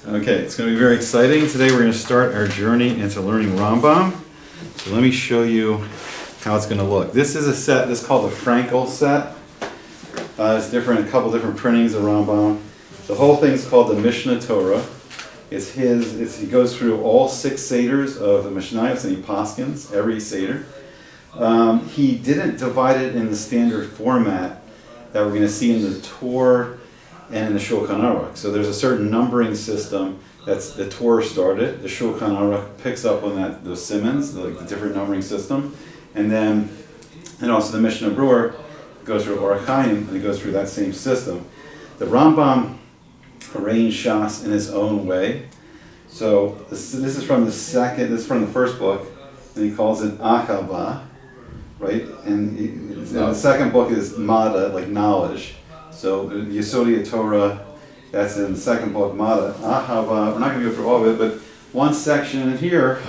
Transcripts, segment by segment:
Okay, it's going to be very exciting. Today we're going to start our journey into learning Rambam. So let me show you how it's going to look. This is a set that's called the Frankel set. It's different, a couple different printings of Rambam. The whole thing's called the Mishneh Torah. He goes through all 6 seders of the Mishnayos and he paskins every seder. He didn't divide it in the standard format that we're going to see in the Torah and in the Shulchan Aruch. So there's a certain numbering system that's the Torah started. The Shulchan Aruch picks up on those simmons, the different numbering system, and also the Mishnah Brewer goes through Orach Chaim and it goes through that same system. The Rambam arranged Shas in his own way. So this is from the first book, and he calls it Achava, right? And the second book is Mada, like knowledge. So Yesodi Torah, that's in the second book, Mada. Ahava, we're not going to go through all of it, but one section in here,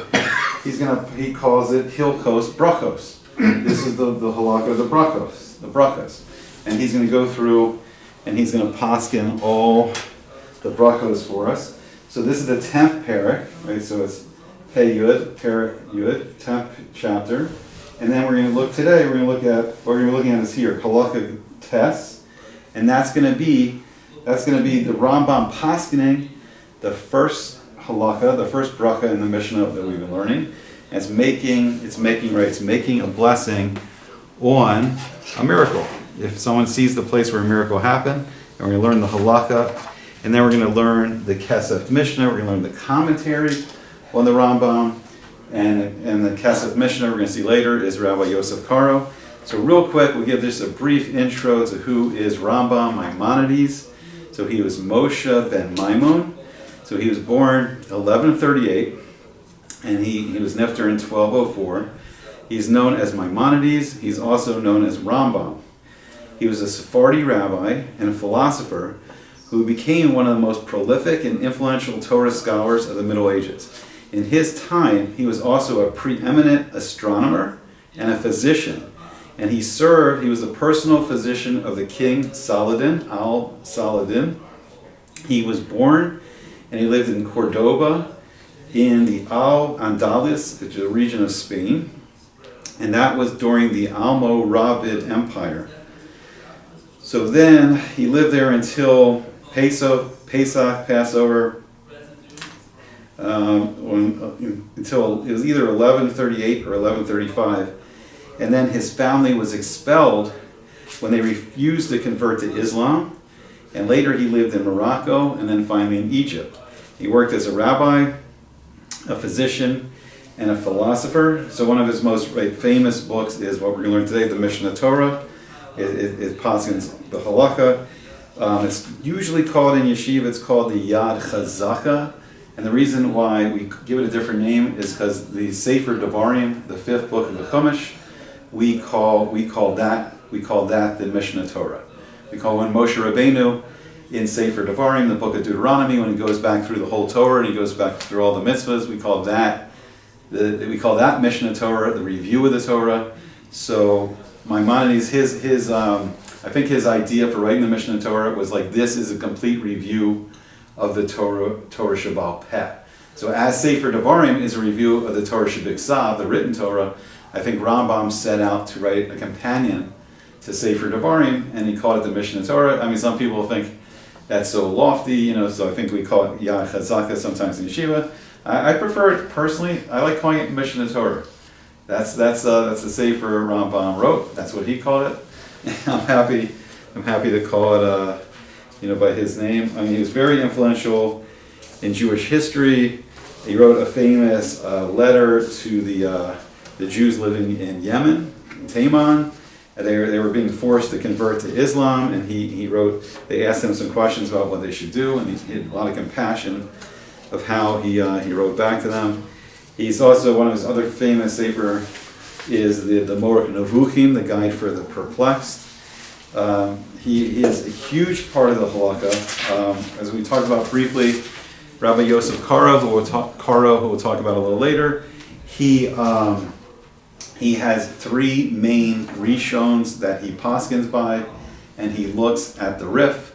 he calls it Hilkos Brachos. This is the halakha of the brachos. And he's going to go through and he's going to paskin all the brachos for us. So this is the 10th parak, right? So it's Pei Yud, parak Yud, 10th chapter. And then we're going to look looking at is here, halakha tes. And that's going to be the Rambam paskining the first halakha, the first bracha in the Mishnah that we've been learning. And it's making a blessing on a miracle. If someone sees the place where a miracle happened, and we're going to learn the halakha, and then we're going to learn the Kesef Mishneh, we're going to learn the commentary on the Rambam, and the Kesef Mishneh we're going to see later is Rabbi Yosef Karo. So real quick, we'll give just a brief intro to who is Rambam Maimonides. So he was Moshe ben Maimon. So he was born 1138, and he was nifter in 1204. He's known as Maimonides. He's also known as Rambam. He was a Sephardi rabbi and a philosopher who became one of the most prolific and influential Torah scholars of the Middle Ages. In his time, he was also a preeminent astronomer and a physician. And he was the personal physician of the king Saladin, Al-Saladin. He was born and he lived in Cordoba in the Al-Andalus, which is a region of Spain. And that was during the Almoravid Empire. So then he lived there until Pesach, Passover, until it was either 1138 or 1135. And then his family was expelled when they refused to convert to Islam. And later he lived in Morocco and then finally in Egypt. He worked as a rabbi, a physician, and a philosopher. So one of his most famous books is what we're going to learn today, the Mishneh Torah. It paskins the halakha. It's usually called in yeshiva, it's called the Yad Chazaka. And the reason why we give it a different name is because the Sefer Devarim, the 5th book of the Chumash, we call that the Mishneh Torah. We call when Moshe Rabbeinu in Sefer Devarim, the book of Deuteronomy, when he goes back through the whole Torah and he goes back through all the mitzvahs, we call that Mishneh Torah, the review of the Torah. So Maimonides, I think his idea for writing the Mishneh Torah was this is a complete review of the Torah Shabbal Peh. So as Sefer Devarim is a review of the Torah Shabbat, the written Torah, I think Rambam set out to write a companion to Sefer Devarim, and he called it the Mishneh Torah. I mean, some people think that's so lofty, so I think we call it Yad Chazaka sometimes in yeshiva. I prefer it personally. I like calling it Mishneh Torah. That's the Sefer Rambam wrote. That's what he called it. I'm happy to call it by his name. I mean, he was very influential in Jewish history. He wrote a famous letter to the Jews living in Yemen, in Taman. They were being forced to convert to Islam, and they asked him some questions about what they should do, and he had a lot of compassion of how he wrote back to them. He's also, one of his other famous sefer is the Morach Nevuchim, the Guide for the Perplexed. He is a huge part of the halakha. As we talked about briefly, Rabbi Yosef Karo, who we'll talk about a little later, he has 3 main rishons that he paskins by, and he looks at the Rif,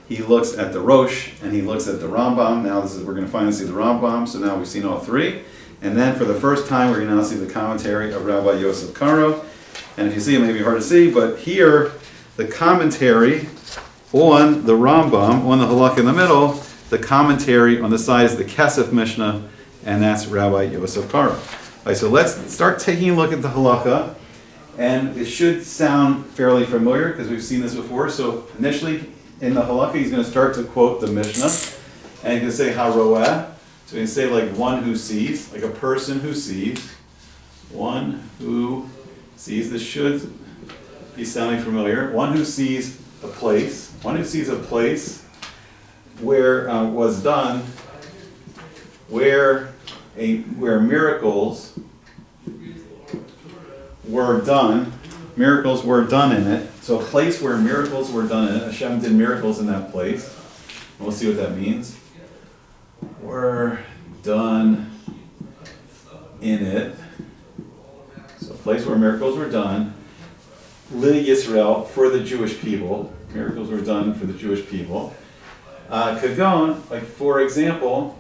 he looks at the Rosh, and he looks at the Rambam. Now we're going to finally see the Rambam, so now we've seen all three. And then for the first time, we're going to now see the commentary of Rabbi Yosef Karo. And if you see, it may be hard to see, but here, the commentary on the Rambam, on the halakha in the middle, the commentary on the side is the Kesef Mishneh, and that's Rabbi Yosef Karo. All right, so let's start taking a look at the halakha, and it should sound fairly familiar because we've seen this before. So initially in the halakha, he's going to start to quote the Mishnah, and he's going to say haroeh. So he can say like one who sees, like a person who sees, one who sees. This should be sounding familiar. One who sees a place, where was done, where miracles were done in it. So a place where miracles were done in it. Hashem did miracles in that place. We'll see what that means. Were done in it. So a place where miracles were done. Li Yisrael, for the Jewish people. Miracles were done for the Jewish people. Kagon, like for example,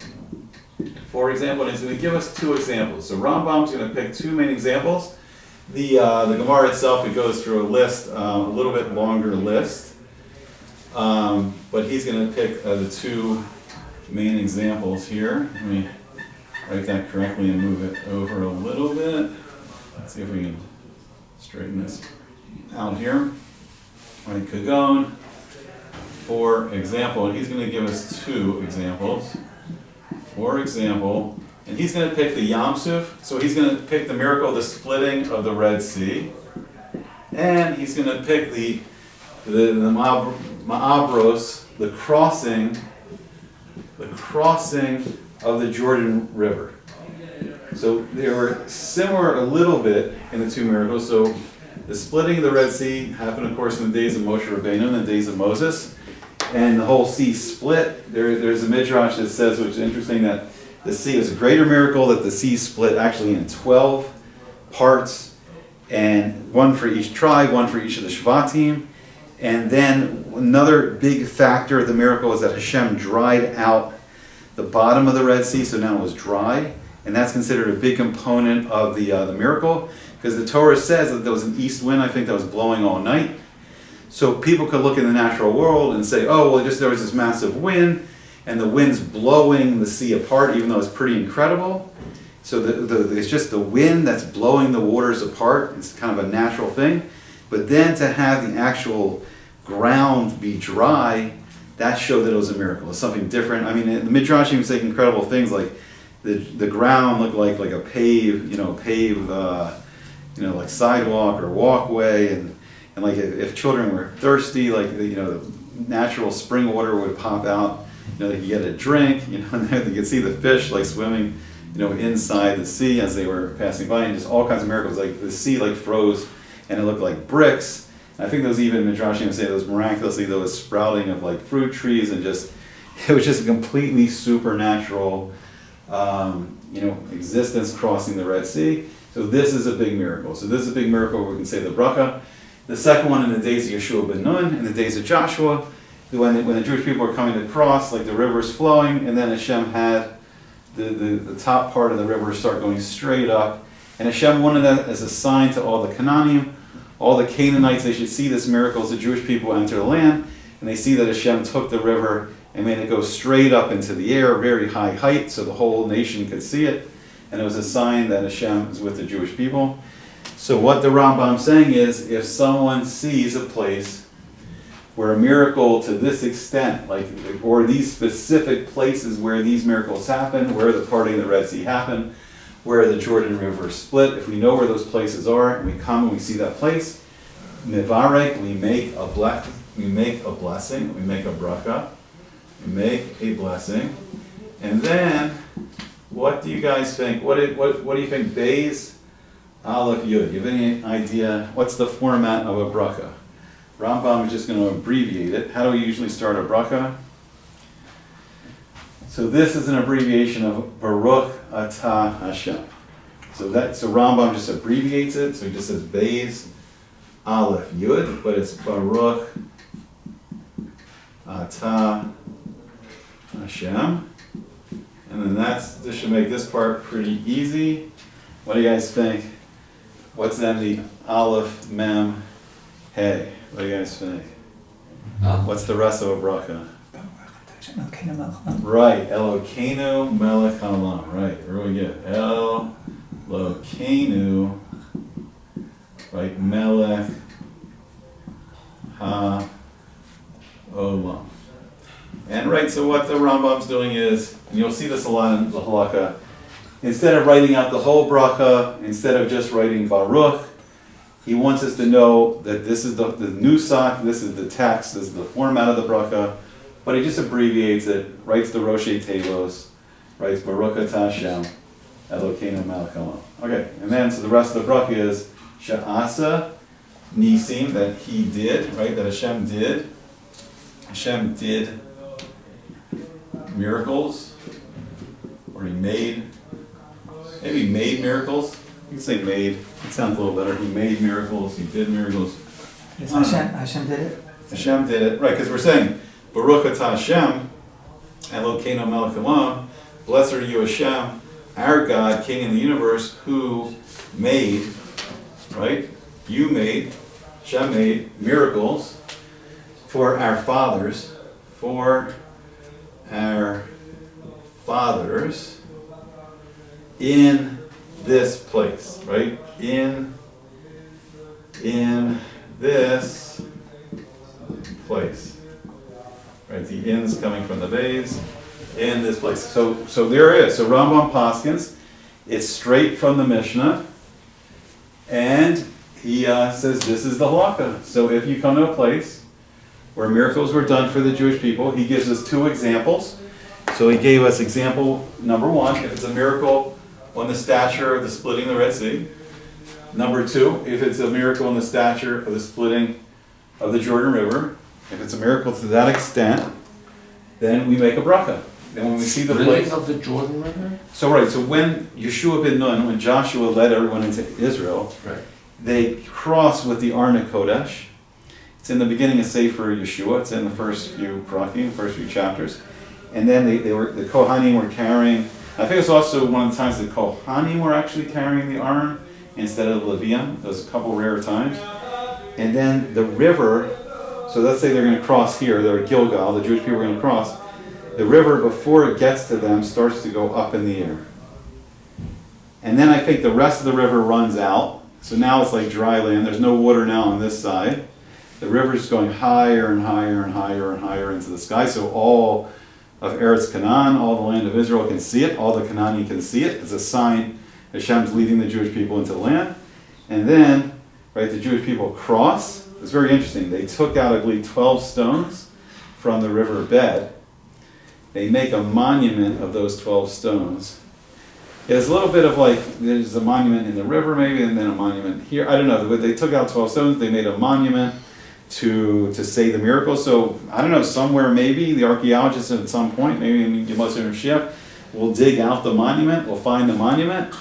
and he's going to give us two examples. So Rambam's going to pick two main examples. The Gemara itself, it goes through a list, a little bit longer list. But he's going to pick the two main examples here. Let me write that correctly and move it over a little bit. Let's see if we can straighten this out here. All right, Kagon, for example, and he's going to give us two examples. For example, and he's going to pick the Yam Suf, so he's going to pick the miracle of the splitting of the Red Sea, and he's going to pick the Ma'abros, the crossing of the Jordan River. So they were similar a little bit in the two miracles. So the splitting of the Red Sea happened, of course, in the days of Moshe Rabbeinu, in the days of Moses, and the whole sea split. There's a midrash that says, which is interesting, that the sea was a greater miracle, that the sea split actually in 12 parts, and one for each tribe, one for each of the Shvatim. And then another big factor of the miracle is that Hashem dried out the bottom of the Red Sea, so now it was dry. And that's considered a big component of the miracle, because the Torah says that there was an east wind, I think, that was blowing all night. So people could look in the natural world and say, oh, well, there was this massive wind, and the wind's blowing the sea apart, even though it's pretty incredible. So it's just the wind that's blowing the waters apart. It's kind of a natural thing. But then to have the actual ground be dry, that showed that it was a miracle. It's something different. I mean, the Midrash even say incredible things like the ground looked like a paved, like sidewalk or walkway, and like if children were thirsty, like the natural spring water would pop out. They could get a drink. And they could see the fish like swimming, inside the sea as they were passing by, and just all kinds of miracles. Like the sea like froze, and it looked like bricks. I think those even Midrash even say those miraculously there was sprouting of like fruit trees, and it was just a completely supernatural, existence crossing the Red Sea. So this is a big miracle. So this is a big miracle where we can say the Bracha. The second one in the days of Yeshua ben Nun, in the days of Joshua, when the Jewish people were coming to cross, like the river's flowing, and then Hashem had the top part of the river start going straight up. And Hashem wanted that as a sign to all the Canaanim, all the Canaanites. They should see this miracle as the Jewish people enter the land, and they see that Hashem took the river and made it go straight up into the air, very high height, so the whole nation could see it. And it was a sign that Hashem is with the Jewish people. So what the Rambam's saying is, if someone sees a place where a miracle to this extent, or these specific places where these miracles happen, where the parting of the Red Sea happened, where the Jordan River split, if we know where those places are, and we come and we see that place, mivarek, we make a blessing, we make a bracha, we make a blessing, and then, what do you guys think? What do you think? Beis, Aleph, Yud. You have any idea? What's the format of a bracha? Rambam is just going to abbreviate it. How do we usually start a bracha? So this is an abbreviation of Baruch Atah Hashem. So Rambam just abbreviates it. So he just says Beis, Aleph, Yud, but it's Baruch Ata Hashem. And then this should make this part pretty easy. What do you guys think? What's then the Aleph, Mem, Hey? What do you guys think? What's the rest of a bracha? Right, Elokeinu Melech Haolam. Right, really good. Elokeinu, right, Melech Haolam. And right, so what the Rambam's doing is, and you'll see this a lot in the halakha, instead of writing out the whole bracha, instead of just writing Baruch, he wants us to know that this is the nusach, this is the text, this is the format of the bracha, but he just abbreviates it, writes the Roshei Tevos, writes Baruch Atah Hashem, Elokeinu Melech Haolam. Okay, and then so the rest of the bracha is She'asa Nisim, that he did, right, that Hashem did. Hashem did miracles, or he made, maybe he made miracles. You can say made, it sounds a little better. He made miracles, he did miracles. Yes, Hashem did it? Hashem did it, right, because we're saying, Baruch Atah Hashem, Elokeinu Melech Haolam, blessed are you Hashem, our God, King in the universe, who made, right, you made, Hashem made miracles for our fathers, in this place, right? In this place. Right, the in's coming from the bays. In this place. So there it is. So Rambam Paskins, it's straight from the Mishnah, and he says this is the halakha. So if you come to a place where miracles were done for the Jewish people, he gives us two examples. So he gave us example number one, if it's a miracle on the stature of the splitting the Red Sea. Number two, if it's a miracle on the stature of the splitting of the Jordan River. If it's a miracle to that extent, then we make a bracha. Then when we see the place of the Jordan River. So when Yeshua ben Nun, when Joshua led everyone into Israel, right, they crossed with the Arna Kodesh. It's in the beginning of Sefer Yeshua. It's in the first few Brachim, first few chapters. And then the Kohanim were carrying. I think it's also one of the times the Kohanim were actually carrying the Aron instead of Levium. Those a couple rare times. And then the river. So let's say they're going to cross here. They're at Gilgal. The Jewish people are going to cross. The river, before it gets to them, starts to go up in the air. And then I think the rest of the river runs out. So now it's like dry land. There's no water now on this side. The river's going higher and higher and higher and higher into the sky. So all of Eretz Canaan, all the land of Israel can see it. All the Canaani can see it. It's a sign Hashem's leading the Jewish people into the land. And then, right, the Jewish people cross. It's very interesting. They took out, I believe, 12 stones from the river bed. They make a monument of those 12 stones. There's a little bit of like, there's a monument in the river maybe, and then a monument here. I don't know. But they took out 12 stones. They made a monument to say the miracle. So, I don't know, somewhere maybe, the archaeologists at some point, maybe in Yemotzer Mashiach, will dig out the monument. We'll find the monument.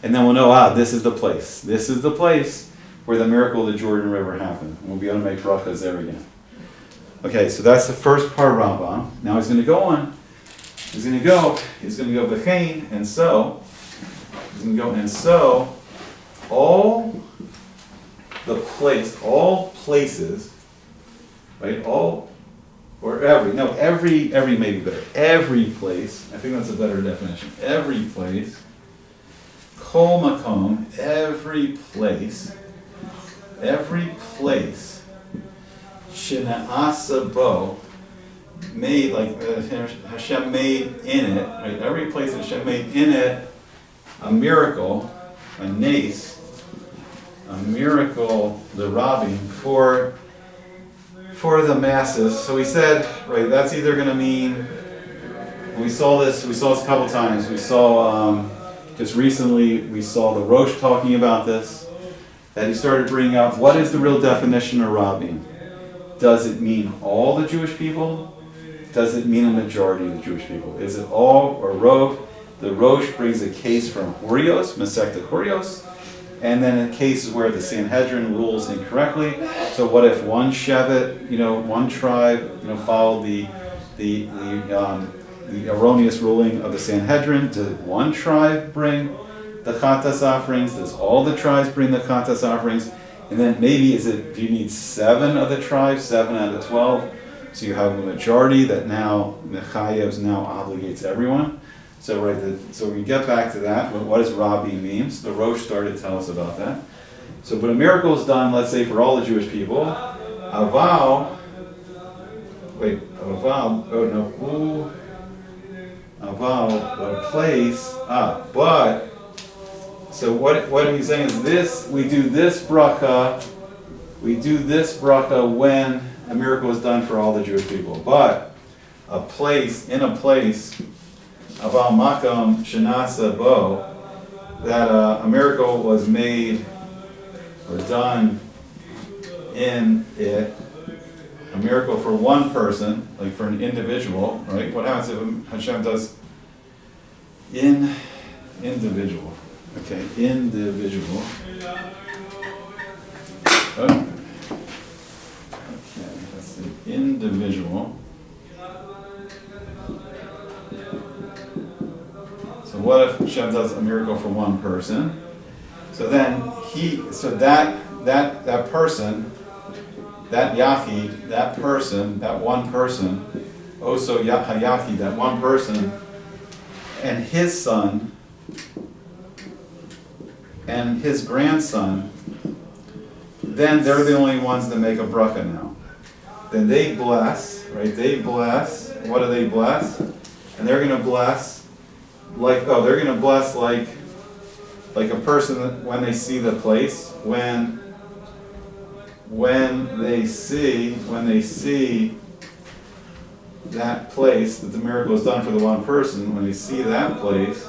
And then we'll know, this is the place. This is the place where the miracle of the Jordan River happened. And we'll be able to make brachas there again. Okay, so that's the first part of Rambam. Now he's going to go on. He's going to go v'chein, and so. He's going to go, and so, all places, right, every may be better. Every place, I think that's a better definition. Every place, kol makom, every place, Shena'asa bo, made, like Hashem made in it, right? Every place that Hashem made in it a miracle, a nace, a miracle, the robbing for the masses. So we said, right, that's either going to mean, we saw this a couple times. We saw, just recently, we saw the Rosh talking about this, that he started bringing up, what is the real definition of robbing? Does it mean all the Jewish people? Does it mean a majority of the Jewish people? Is it all or rov? The Rosh brings a case from Horios, Masechta Horios, And then in cases where the Sanhedrin rules incorrectly, so what if one shevet, one tribe, followed the erroneous ruling of the Sanhedrin? Does one tribe bring the chatas offerings? Does all the tribes bring the chatas offerings? And then maybe do you need 7 of the tribes, 7 out of 12? So you have a majority that now Mechayevs now obligates everyone. So so we get back to that. But what does Rabbi mean? So the Rosh started to tell us about that. So when a miracle is done, let's say for all the Jewish people, Aval, a place, but, so what he's saying is this, we do this bracha when a miracle is done for all the Jewish people. But in a place, Aval Makam Shanasa Bo, that a miracle was made or done in it, a miracle for one person, like for an individual, right? What happens if Hashem does individual? Okay, individual. Okay, let's see, individual. So what if Hashem does a miracle for one person? So then that person, that Yachid, that person, that one person, also Hayachid, that one person, and his son, and his grandson, then they're the only ones that make a bracha now. Then they bless, right? They bless. What do they bless? And they're going to bless like a person that when they see the place, when they see that place that the miracle is done for the one person, when they see that place,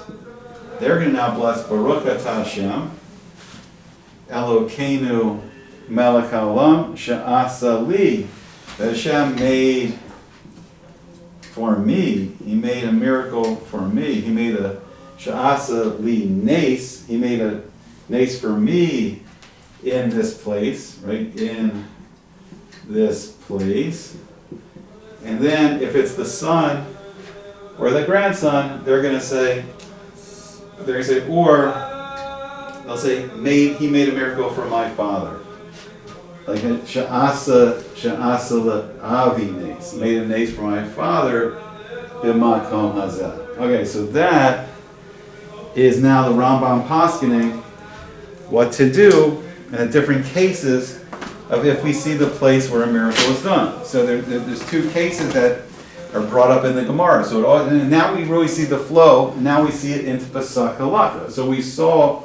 they're going to now bless Baruch Atah Hashem, Elokeinu Melech Haolam, She'asa Li, that Hashem made for me. He made a miracle for me. He made a She'asa Li Nace. He made a nace for me in this place, right? In this place. And then if it's the son or the grandson, they're going to say, or they'll say, he made a miracle for my father. Like She'asa Avi Nace, made a nace for my father, B'makom Hazeh. Okay, so that is now the Rambam poskening what to do in the different cases of if we see the place where a miracle is done. So there's 2 cases that are brought up in the Gemara. So and now we really see the flow. Now we see it into Pesach Halakha. So we saw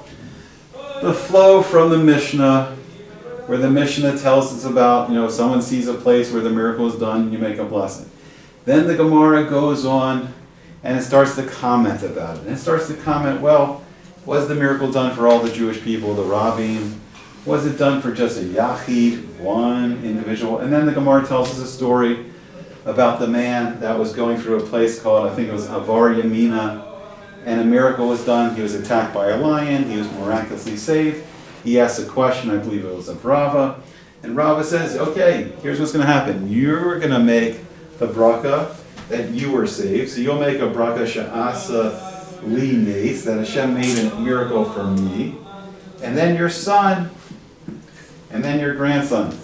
the flow from the Mishnah, where the Mishnah tells us about, someone sees a place where the miracle is done, and you make a blessing. Then the Gemara goes on, and it starts to comment about it. And it starts to comment, well, was the miracle done for all the Jewish people, the Rabbim? Was it done for just a Yachid, one individual? And then the Gemara tells us a story about the man that was going through a place called, I think it was Avar Yamina, and a miracle was done. He was attacked by a lion. He was miraculously saved. He asked a question, I believe it was of Rava, and Rava says, okay, here's what's going to happen. You're going to make the bracha that you were saved. So you'll make a bracha She'asa Li Nace, that Hashem made a miracle for me. And then your son and then your grandson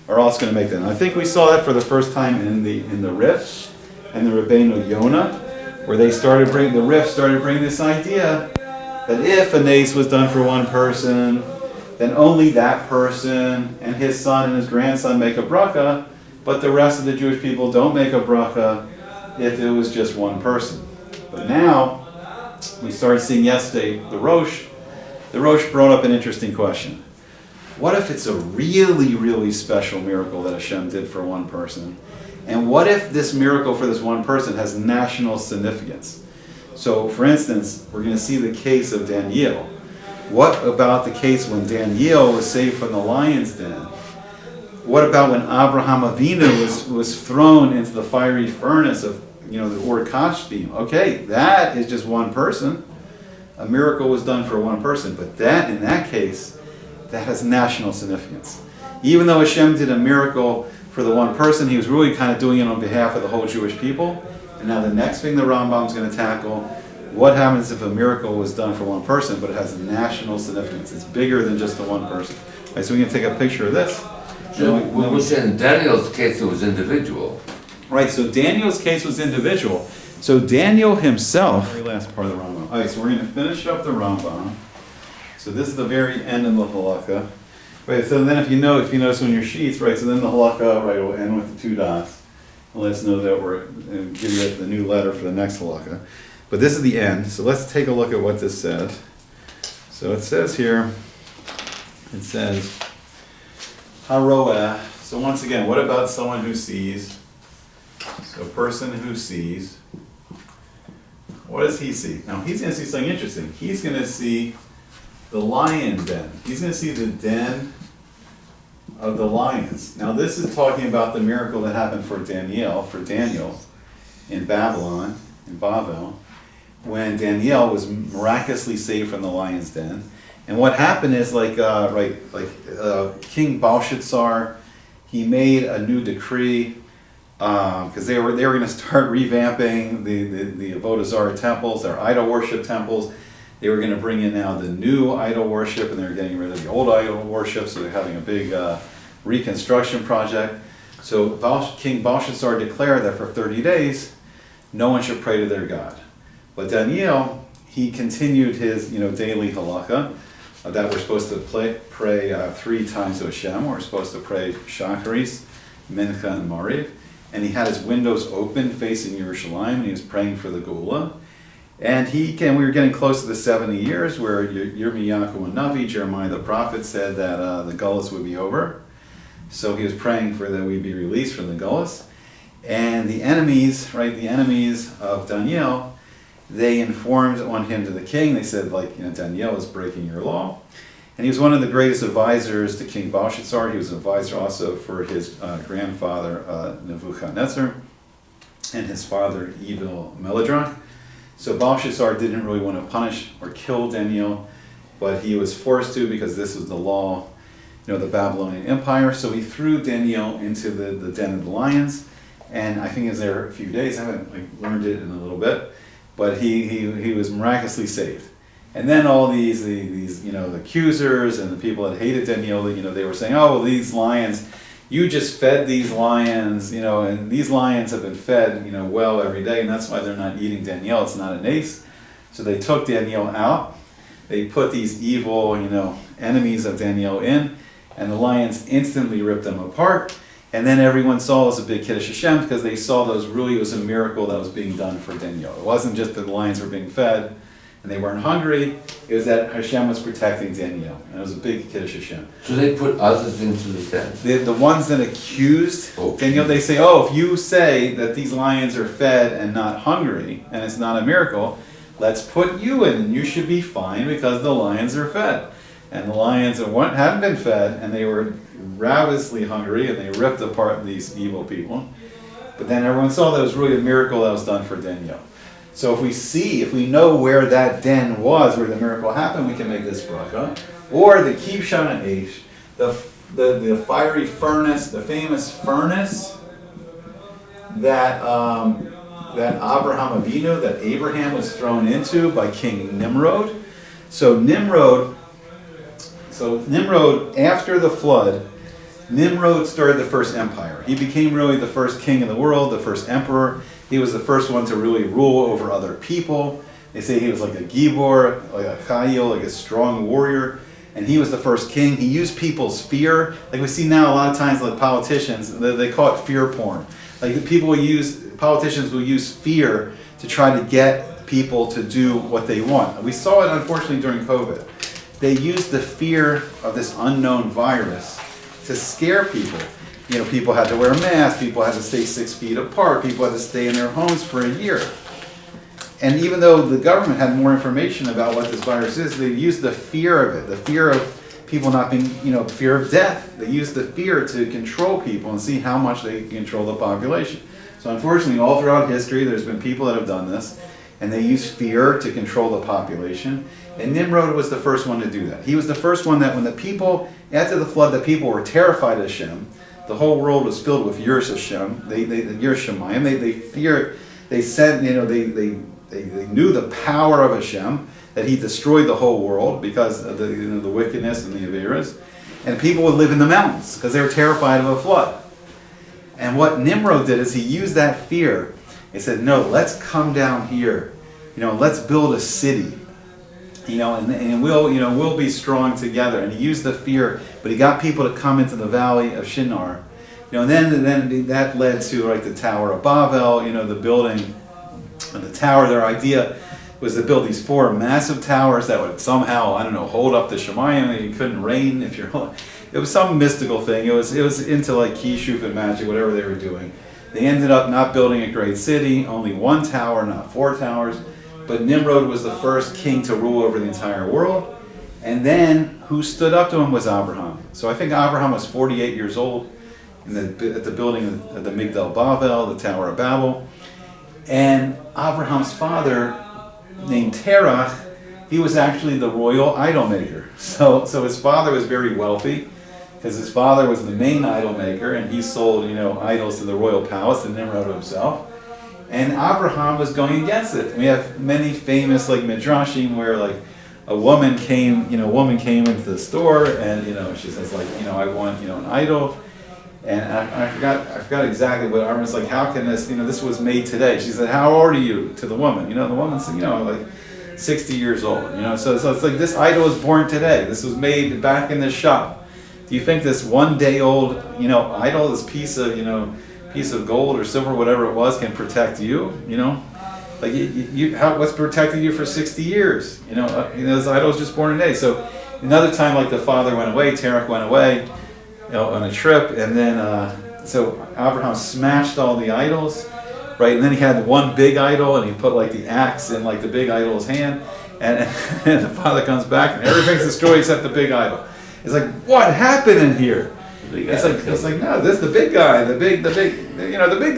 are also going to make that. And I think we saw that for the first time in the Rif and the Rabbeinu Yonah, where the Rif started bringing this idea that if a nace was done for one person, then only that person and his son and his grandson make a bracha, but the rest of the Jewish people don't make a bracha if it was just one person. But now, we started seeing yesterday, the Rosh brought up an interesting question. What if it's a really, really special miracle that Hashem did for one person? And what if this miracle for this one person has national significance? So, for instance, we're going to see the case of Daniel. What about the case when Daniel was saved from the lion's den? What about when Abraham Avinu was thrown into the fiery furnace of, the Ur Kasdim? Okay, that is just one person. A miracle was done for one person, but in that case, that has national significance. Even though Hashem did a miracle for the one person, he was really kind of doing it on behalf of the whole Jewish people. And now the next thing the Rambam is going to tackle, what happens if a miracle was done for one person, but it has national significance? It's bigger than just the one person. Right, so we can take a picture of this. So we were saying in Daniel's case it was individual. Right, so Daniel's case was individual. So Daniel himself, very last part of the Rambam. All right, so we're going to finish up the Rambam. So this is the very end of the halakha. Right, so then if you notice on your sheets, right, so then the halakha, right, will end with the 2 dots. And let us know that we're going to give you the new letter for the next halakha. But this is the end, so let's take a look at what this says. So it says here, it says, Haroeh. So once again, what about someone who sees? So a person who sees, what does he see? Now he's going to see something interesting. He's going to see the lion den. He's going to see the den of the lions. Now this is talking about the miracle that happened for Daniel in Babylon, in Babel, when Daniel was miraculously saved from the lion's den. And what happened is King Belshazzar, he made a new decree because they were going to start revamping the Avodah Zarah temples, their idol worship temples. They were going to bring in now the new idol worship, and they were getting rid of the old idol worship, so they're having a big reconstruction project. So King Belshazzar declared that for 30 days, no one should pray to their God. But Daniel, he continued his daily halakha that we're supposed to pray 3 times to Hashem. We're supposed to pray Shacharis, Mincha, and Mariv. And he had his windows open facing Yerushalayim, and he was praying for the Geula. And we were getting close to the 70 years where Yirmiyahu and Navi, Jeremiah the prophet, said that the Gullus would be over. So he was praying for that we'd be released from the Gullus. And the enemies of Daniel, they informed on him to the king. They said, Daniel is breaking your law. And he was one of the greatest advisors to King Belshazzar. He was an advisor also for his grandfather, Nebuchadnezzar, and his father, Evil Meladron. So Belshazzar didn't really want to punish or kill Daniel, but he was forced to because this was the law, the Babylonian Empire. So he threw Daniel into the den of the lions. And I think he was there a few days. I haven't learned it in a little bit. But he was miraculously saved. And then all these the accusers and the people that hated Daniel, they were saying, oh, well, these lions, you just fed these lions, and these lions have been fed, well every day, and that's why they're not eating Daniel. It's not an ace. So they took Daniel out. They put these evil, enemies of Daniel in, and the lions instantly ripped them apart. And then everyone saw it was a big Kiddush Hashem because they saw it was a miracle that was being done for Daniel. It wasn't just that the lions were being fed and they weren't hungry. It was that Hashem was protecting Daniel. And it was a big Kiddush Hashem. So they put others into the den? The ones that accused Daniel, they say, if you say that these lions are fed and not hungry and it's not a miracle, let's put you in and you should be fine because the lions are fed. And the lions hadn't been fed, and they were ravenously hungry, and they ripped apart these evil people. But then everyone saw that it was really a miracle that was done for Daniel. So if we know where that den was, where the miracle happened, we can make this bracha. Or the Kibshan Aish, the fiery furnace, the famous furnace that Abraham Avinu, that Abraham was thrown into by King Nimrod. So Nimrod, after the flood, Nimrod started the first empire. He became really the first king of the world, the first emperor. He was the first one to really rule over other people. They say he was like a Gibor, like a Chayil, like a strong warrior. And he was the first king. He used people's fear. Like we see now a lot of times, like politicians, they call it fear porn. Like politicians will use fear to try to get people to do what they want. We saw it unfortunately during COVID. They used the fear of this unknown virus to scare people. People had to wear masks, people had to stay 6 feet apart, people had to stay in their homes for a year. And even though the government had more information about what this virus is, they used the fear of it, the fear of people not being, fear of death. They used the fear to control people and see how much they can control the population. So unfortunately, all throughout history, there's been people that have done this. and they used fear to control the population. And Nimrod was the first one to do that. He was the first one that when the people, after the flood, the people were terrified of Hashem. The whole world was filled with Yiras Hashem. Yiras Shamayim. They feared. They said, they knew the power of Hashem, that He destroyed the whole world because of the wickedness and the Averas. And people would live in the mountains because they were terrified of a flood. And what Nimrod did is he used that fear. He said, no, let's come down here. Let's build a city. And we'll be strong together. And he used the fear, but he got people to come into the valley of Shinar. And then that led to the Tower of Babel, the building of the tower. Their idea was to build these 4 massive towers that would somehow, hold up the Shemayim. You couldn't rain if you're... It was some mystical thing. It was into Kishuf and magic, whatever they were doing. They ended up not building a great city, only 1 tower, not 4 towers. But Nimrod was the first king to rule over the entire world. And then who stood up to him was Abraham. So I think Abraham was 48 years old at the building of the Migdal Babel, the Tower of Babel. And Abraham's father, named Terach, he was actually the royal idol maker. So his father was very wealthy because his father was the main idol maker, and he sold idols to the royal palace and Nimrod himself. And Abraham was going against it. We have many famous midrashim where a woman came into the store and she says I want an idol. And I forgot exactly what Abraham was like. How can this this was made today? She said, how old are you? To the woman. The woman said 60 years old. So it's this idol was born today. This was made back in this shop. Do you think this 1 day old idol, this piece of gold or silver, whatever it was, can protect you? What's protected you for 60 years? This idol was just born today. So another time, the father went away, Terach went away, on a trip, and then so Abraham smashed all the idols, right? And then he had 1 big idol, and he put the axe in the big idol's hand, and the father comes back, and everything's destroyed except the big idol. It's what happened in here? It's like no, this the big guy, the big the big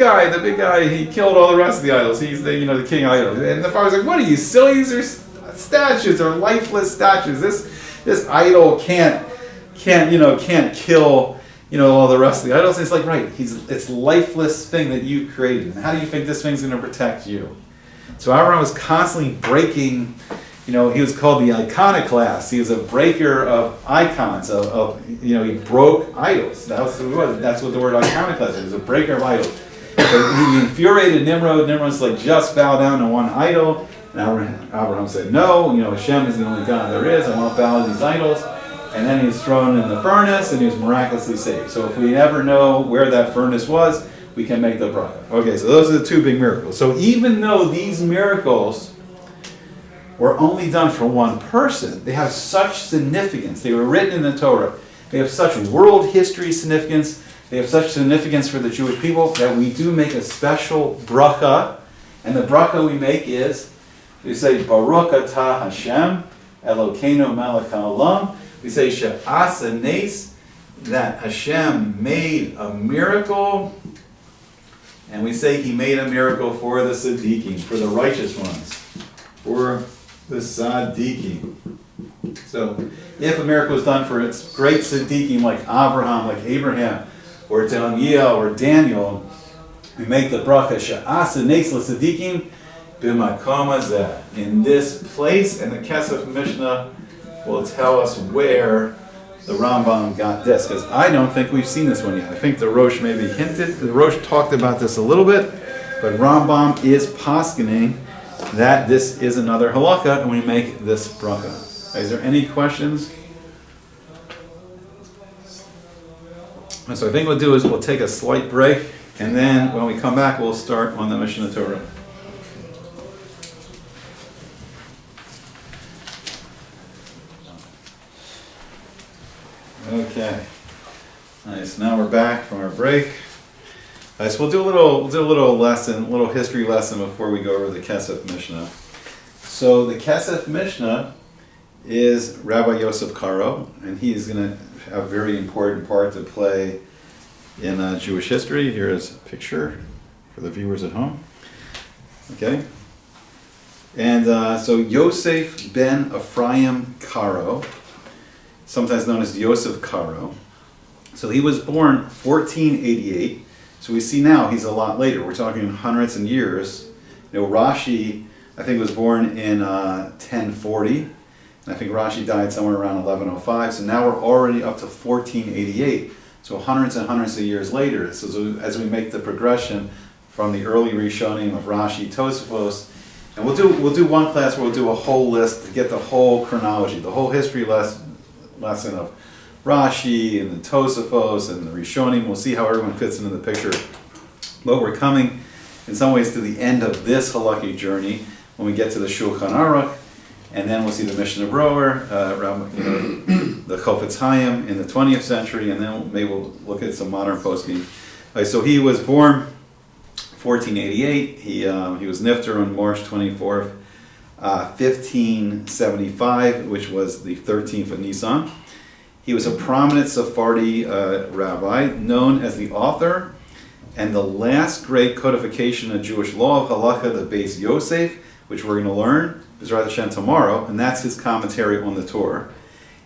guy. He killed all the rest of the idols. He's the king idol. And the father's like, what are you silly? These are statues. They're lifeless statues. This idol can't kill all the rest of the idols. It's it's lifeless thing that you created. And how do you think this thing's going to protect you? So Abraham was constantly breaking. He was called the iconoclast. He was a breaker of icons. He broke idols. That's what he was. That's what the word iconoclast is. He was a breaker of idols. But he infuriated Nimrod. Nimrod's just bow down to 1 idol. And Abraham said, no, Hashem is the only God there is. I won't bow to these idols. And then he was thrown in the furnace, and he was miraculously saved. So if we ever know where that furnace was, we can make the bracha. Okay, so those are the 2 big miracles. So even though these miracles were only done for 1 person, they have such significance. They were written in the Torah. They have such world history significance. They have such significance for the Jewish people that we do make a special bracha. And the bracha we make is, we say, Baruch atah Hashem, Elokeinu melech haolam. We say, She'asa nes, that Hashem made a miracle. And we say He made a miracle for the tzaddikim, for the righteous ones, for the tzaddikim. So, if a miracle is done for its great tzaddikim like Abraham, or Daniel, or Daniel, we make the bracha She'asa nes l'tzaddikim b'makom hazeh, in this place. And the Kesef Mishneh will tell us where the Rambam got this, because I don't think we've seen this one yet. I think the Rosh maybe hinted. The Rosh talked about this a little bit, but Rambam is poskening that this is another halakha, and we make this bracha. Is there any questions? So I think what we'll do is we'll take a slight break, and then when we come back, we'll start on the Mishnah Torah. Okay. Nice. Now we're back from our break. So we'll do a little lesson, a little history lesson before we go over the Kesef Mishneh. So the Kesef Mishneh is Rabbi Yosef Karo, and he's going to have a very important part to play in Jewish history. Here is a picture for the viewers at home. Okay. And so Yosef ben Ephraim Karo, sometimes known as Yosef Karo. So he was born 1488. So we see now he's a lot later. We're talking hundreds of years. Rashi, I think, was born in 1040. And I think Rashi died somewhere around 1105. So now we're already up to 1488. So hundreds and hundreds of years later. So as we make the progression from the early Rishonim of Rashi, Tosafos, and we'll do one class where we'll do a whole list to get the whole chronology, the whole history lesson of Rashi and the Tosafos and the Rishonim. We'll see how everyone fits into the picture. But we're coming in some ways to the end of this halakhic journey when we get to the Shulchan Aruch, and then we'll see the Mishnah Brower, the Chofetz Chaim in the 20th century, and then maybe we'll look at some modern poskim. So he was born 1488. He was nifter on March 24th, 1575, which was the 13th of Nisan. He was a prominent Sephardi rabbi, known as the author and the last great codification of Jewish law of Halacha, the Beis Yosef, which we're going to learn B'ezrat Hashem tomorrow, and that's his commentary on the Torah.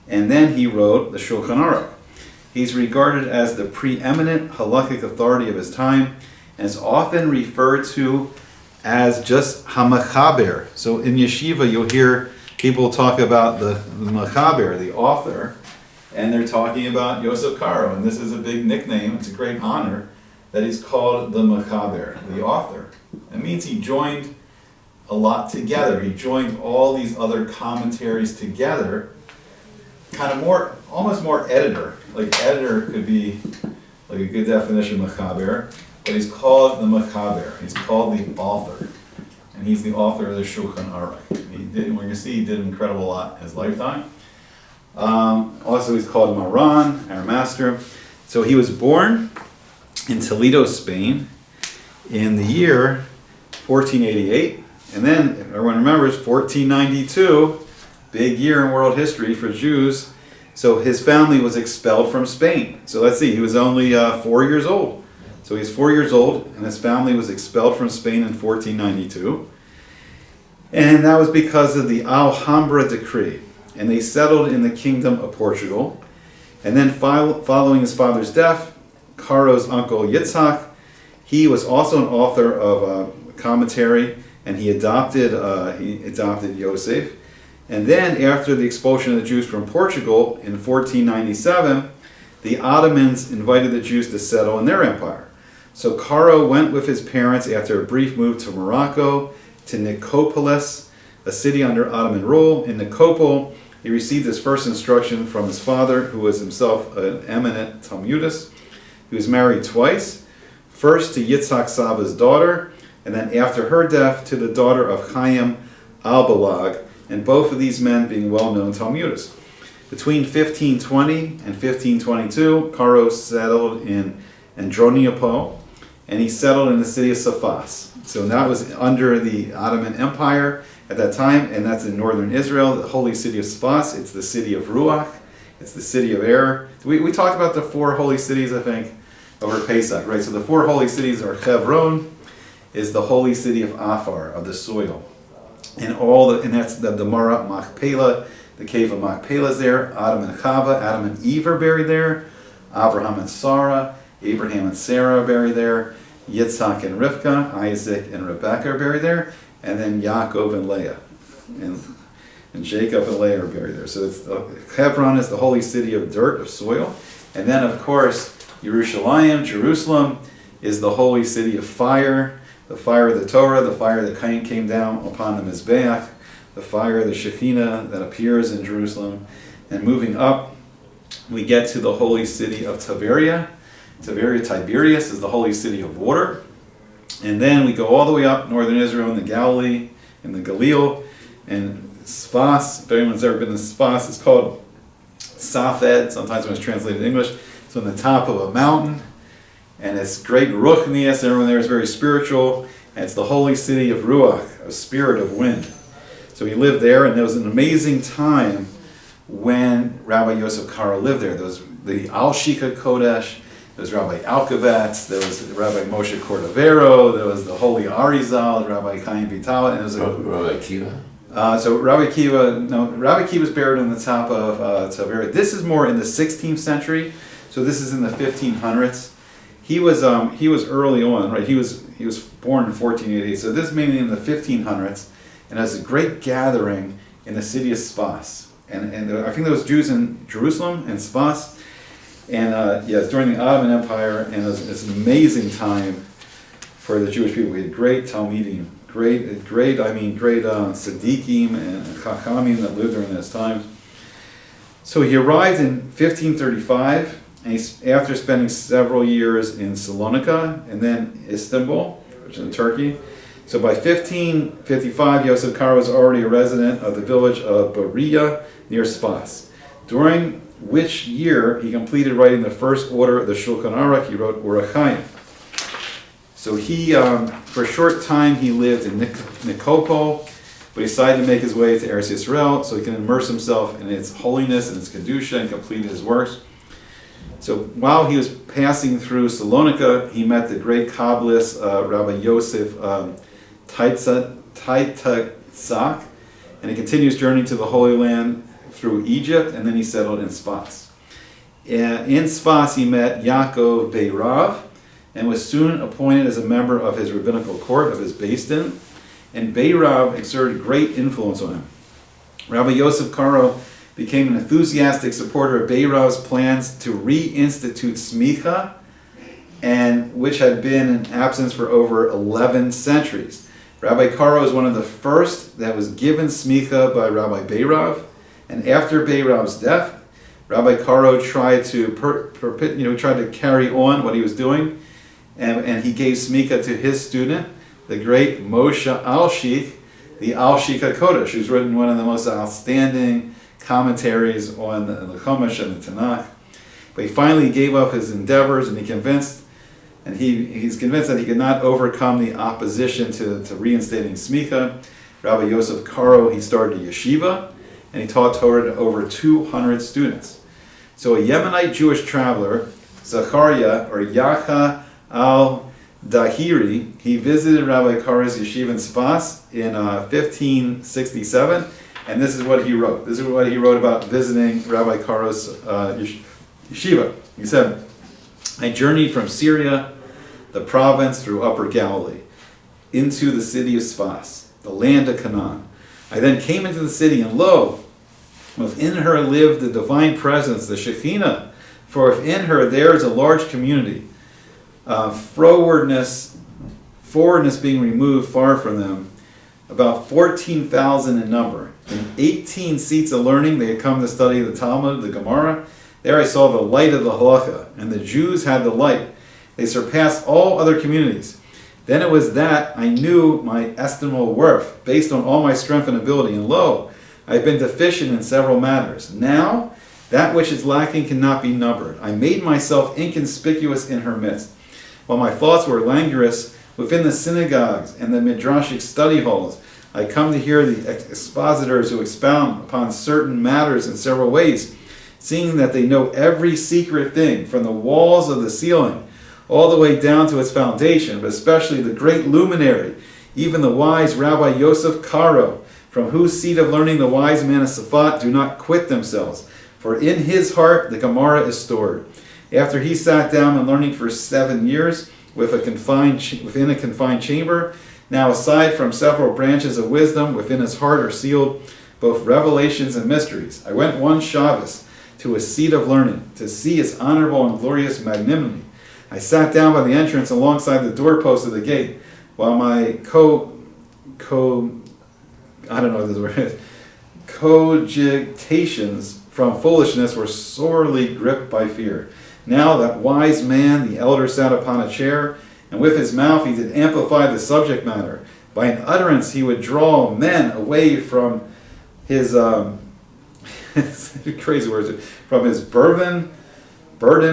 And then he wrote the Shulchan Aruch. He's regarded as the preeminent halakhic authority of his time, and is often referred to as just HaMachaber. So in yeshiva, you'll hear people talk about the Machaber, the author, and they're talking about Yosef Karo, and this is a big nickname. It's a great honor that he's called the Machaber, the author. It means he joined a lot together. He joined all these other commentaries together, kind of almost more editor. Like editor could be like a good definition of Machaber, but he's called the Machaber. He's called the author, and he's the author of the Shulchan Aruch. We're going to see he did an incredible lot in his lifetime. Also, he's called Maran, our master. So he was born in Toledo, Spain, in the year 1488, and then, if everyone remembers, 1492, big year in world history for Jews. So his family was expelled from Spain. So let's see, he was only 4 years old. So he's 4 years old, and his family was expelled from Spain in 1492. And that was because of the Alhambra decree. And they settled in the kingdom of Portugal. And then following his father's death, Karo's uncle Yitzhak, he was also an author of a commentary, and he adopted Yosef. And then after the expulsion of the Jews from Portugal in 1497, the Ottomans invited the Jews to settle in their empire. So Karo went with his parents after a brief move to Morocco, to Nicopolis, a city under Ottoman rule. In Nicopol, he received his first instruction from his father, who was himself an eminent Talmudist. He was married twice, first to Yitzhak Saba's daughter, and then after her death to the daughter of Chaim Albalag, and both of these men being well-known Talmudists. Between 1520 and 1522, Karo settled in Andronikopol, and he settled in the city of Safas. So that was under the Ottoman Empire at that time, and that's in northern Israel, the holy city of Safas. It's the city of Ruach. It's the city of air. We talked about the four holy cities, I think, over Pesach, right? So the four holy cities are Hebron, is the holy city of Afar, of the soil. And that's the Mara Machpelah, the cave of Machpelah is there. Adam and Chava, Adam and Eve are buried there. Abraham and Sarah, Abraham and Sarah are buried there. Yitzhak and Rivka, Isaac and Rebekah are buried there. And then Yaakov and Leah. And Jacob and Leah are buried there. So Hebron is the holy city of dirt, of soil. And then, of course, Jerusalem is the holy city of fire, the fire of the Torah, the fire that came down upon the Mizbeach, the fire of the Shekinah that appears in Jerusalem. And moving up, we get to the holy city of Tiberias is the holy city of water. And then we go all the way up northern Israel in the Galilee, in the Galil, and Sfas, if anyone's ever been to Sfas, it's called Safed, sometimes when it's translated in English. It's on the top of a mountain, and it's great Ruchnias, everyone there is very spiritual, and it's the holy city of Ruach, a spirit of wind. So he lived there, and there was an amazing time when Rabbi Yosef Karo lived there. There was the Al Shika Kodesh, there was Rabbi Alkovets, there was Rabbi Moshe Cordovero, there was the Holy Arizal, Rabbi Chaim Vital, and it was Rabbi Akiva. so Rabbi Akiva was buried on the top of Tavera. This is more in the 16th century, so this is in the 1500s. He was early on, right? He was born in 1488, so this is mainly in the 1500s, and there's a great gathering in the city of Spas, and I think there was Jews in Jerusalem and Spas, and it's during the Ottoman Empire, and it's an amazing time for the Jewish people. We had great Talmidim, great Tzaddikim and Chachamim that lived during those times. So he arrived in 1535, and after spending several years in Salonika and then Istanbul, which is in Turkey. So by 1555, Yosef Karo was already a resident of the village of Beria near Spas, during which year he completed writing the first order of the Shulchan Aruch. He wrote Orach Chaim. So he, for a short time, he lived in Nikopol, but he decided to make his way to Eretz Yisrael so he can immerse himself in its holiness and its kedusha and complete his works. So while he was passing through Salonika, he met the great Kabbalist Rabbi Yosef Taitazak, and he continued his journey to the Holy Land through Egypt, and then he settled in Sfas. In Sfas, he met Yaakov Beirav, and was soon appointed as a member of his rabbinical court, of his Beis Din, and Beirav exerted great influence on him. Rabbi Yosef Karo became an enthusiastic supporter of Beirav's plans to reinstitute smicha, and which had been in absence for over 11 centuries. Rabbi Karo is one of the first that was given smicha by Rabbi Beirav, and after Beirav's death, Rabbi Karo tried to carry on what he was doing, and he gave smicha to his student, the great Moshe Alshich, the Alshich HaKodesh, who's written one of the most outstanding commentaries on the Chumash and the Tanakh. But he finally gave up his endeavors, and he's convinced that he could not overcome the opposition to reinstating smicha. Rabbi Yosef Karo, he started a yeshiva, and he taught Torah to over 200 students. So a Yemenite Jewish traveler, Zachariah, or Yacha al-Dahiri, he visited Rabbi Karo's yeshiva in Sfas in 1567, and this is what he wrote. This is what he wrote about visiting Rabbi Karo's yeshiva. He said, I journeyed from Syria, the province, through Upper Galilee, into the city of Sfas, the land of Canaan. I then came into the city, and lo, within her lived the divine presence, the Shekhinah, for within her there is a large community. Forwardness being removed far from them, about 14,000 in number. In 18 seats of learning, they had come to study the Talmud, the Gemara. There I saw the light of the halacha, and the Jews had the light. They surpassed all other communities. Then it was that I knew my estimable worth, based on all my strength and ability, and lo, I have been deficient in several matters. Now, that which is lacking cannot be numbered. I made myself inconspicuous in her midst. While my thoughts were languorous within the synagogues and the midrashic study halls, I come to hear the expositors who expound upon certain matters in several ways, seeing that they know every secret thing, from the walls of the ceiling all the way down to its foundation, but especially the great luminary, even the wise Rabbi Yosef Karo, from whose seat of learning the wise man of Safat do not quit themselves, for in his heart the Gemara is stored. After he sat down and learning for 7 years within a confined chamber, now aside from several branches of wisdom within his heart are sealed both revelations and mysteries. I went one Shabbos to a seat of learning to see its honorable and glorious magnanimity. I sat down by the entrance alongside the doorpost of the gate, while my cogitations from foolishness were sorely gripped by fear. Now that wise man, the elder, sat upon a chair, and with his mouth he did amplify the subject matter. By an utterance he would draw men away from his crazy words, from his burden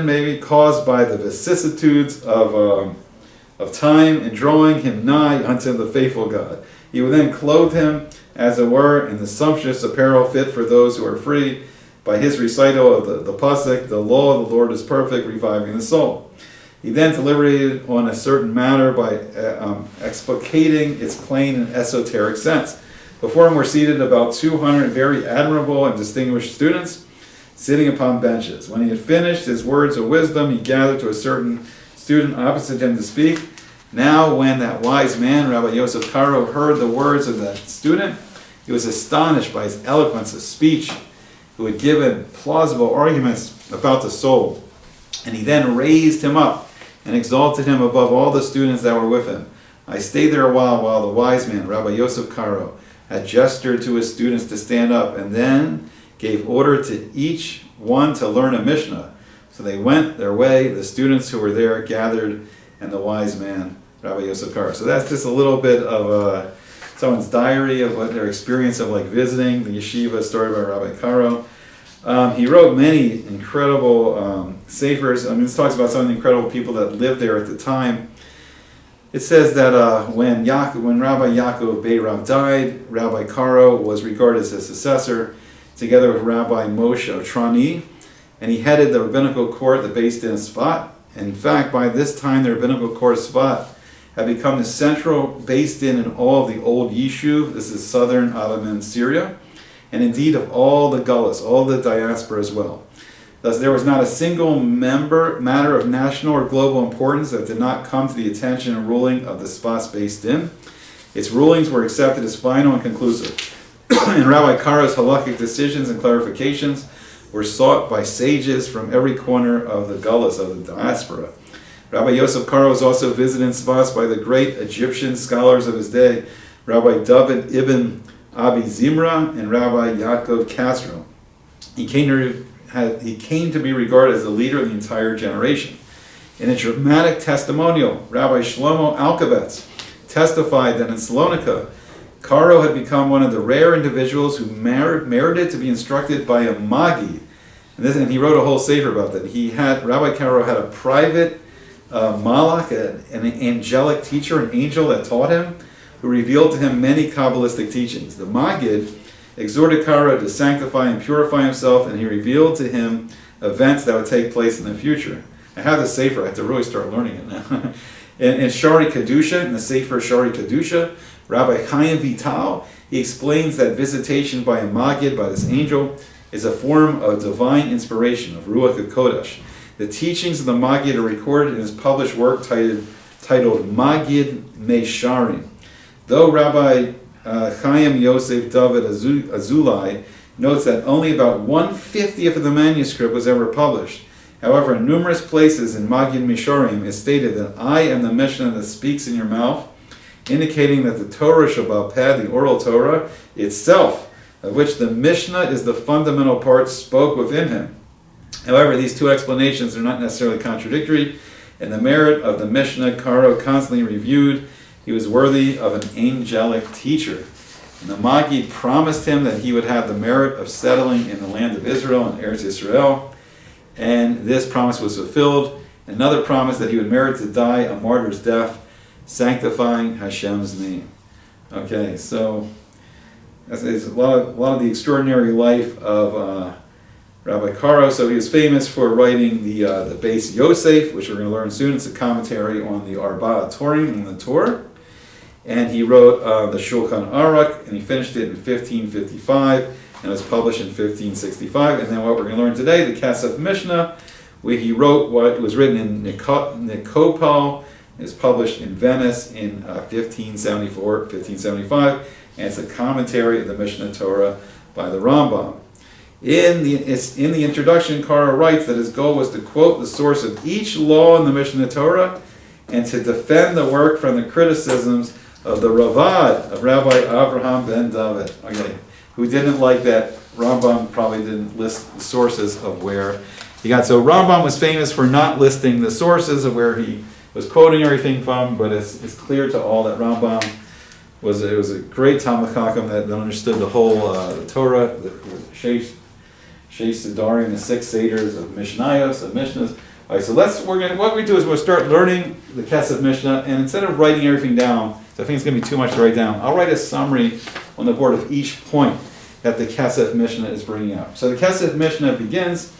maybe caused by the vicissitudes of time, and drawing him nigh unto the faithful God. He would then clothe him, as it were, in the sumptuous apparel fit for those who are free, by his recital of the pasuk, the law of the Lord is perfect, reviving the soul. He then deliberated on a certain matter by explicating its plain and esoteric sense. Before him were seated about 200 very admirable and distinguished students, sitting upon benches. When he had finished his words of wisdom, he gathered to a certain student opposite him to speak. Now when that wise man, Rabbi Yosef Karo, heard the words of that student, he was astonished by his eloquence of speech, who had given plausible arguments about the soul. And he then raised him up and exalted him above all the students that were with him. I stayed there a while the wise man, Rabbi Yosef Karo, had gestured to his students to stand up, and then gave order to each one to learn a Mishnah. So they went their way, the students who were there gathered, and the wise man, Rabbi Yosef Karo. So that's just a little bit of someone's diary of what their experience of like visiting the yeshiva, started by Rabbi Karo. He wrote many incredible sefers. I mean, this talks about some of the incredible people that lived there at the time. It says that when Rabbi Yaakov Beirav died, Rabbi Karo was regarded as his successor, together with Rabbi Moshe of Trani, and he headed the rabbinical court that based in Sfat. And in fact, by this time, the rabbinical court of Sfat had become the central based in all of the old Yishuv. This is southern Ottoman Syria, and indeed of all the Gullahs, all the diaspora as well. Thus, there was not a single matter of national or global importance that did not come to the attention and ruling of the Sfas based in. Its rulings were accepted as final and conclusive. And Rabbi Karo's halakhic decisions and clarifications were sought by sages from every corner of the Gullahs, of the diaspora. Rabbi Yosef Karo was also visited in Sfas by the great Egyptian scholars of his day, Rabbi David ibn Abi Zimra and Rabbi Yaakov Kasro. He came to be regarded as the leader of the entire generation. In a dramatic testimonial, Rabbi Shlomo Alkabetz testified that in Salonika, Karo had become one of the rare individuals who merited to be instructed by a Magi. And he wrote a whole sefer about that. Rabbi Karo had a private Malach, an angelic teacher, an angel that taught him, who revealed to him many Kabbalistic teachings. The Maggid exhorted Karo to sanctify and purify himself, and he revealed to him events that would take place in the future. I have the sefer, I have to really start learning it now. in Shari Kedusha, in the sefer Shari Kedusha, Rabbi Chaim Vital, he explains that visitation by a Maggid, by this angel, is a form of divine inspiration, of Ruach HaKodesh. The teachings of the Maggid are recorded in his published work titled Maggid Meisharim. Though Rabbi Chaim Yosef David Azulai notes that only about 1/50th of the manuscript was ever published. However, in numerous places in Maggid Meisharim is stated that I am the Mishnah that speaks in your mouth, indicating that the Torah Shabbat Peh, the oral Torah itself, of which the Mishnah is the fundamental part, spoke within him. However, these two explanations are not necessarily contradictory, and the merit of the Mishnah Karo constantly reviewed. He was worthy of an angelic teacher. And the Maggid promised him that he would have the merit of settling in the land of Israel, in Eretz Yisrael, and this promise was fulfilled. Another promise that he would merit to die a martyr's death, sanctifying Hashem's name. Okay, so that's a lot of the extraordinary life of Rabbi Karo. So he was famous for writing the Beis Yosef, which we're going to learn soon. It's a commentary on the Arba'a Torim and the Torah. And he wrote the Shulchan Aruch, and he finished it in 1555, and it was published in 1565. And then what we're going to learn today, the Kesef Mishneh, where he wrote what was written in Nikopol, is published in Venice in 1574, 1575, and it's a commentary of the Mishneh Torah by the Rambam. In the introduction, Karo writes that his goal was to quote the source of each law in the Mishneh Torah and to defend the work from the criticisms of the Ravad of Rabbi Avraham ben David, who didn't like that Rambam probably didn't list the sources of where he got. So Rambam was famous for not listing the sources of where he was quoting everything from, but it's clear to all that Rambam was a great Talmud Chacham that understood the whole the Torah, the Sheish Sidarim, the 6 Seders of Mishnayos, of Mishnahs. All right, so what we do is we'll start learning the Kesef Mishneh, and instead of writing everything down, so I think it's going to be too much to write down, I'll write a summary on the board of each point. that the Kesef Mishneh is bringing up. So the Kesef Mishneh begins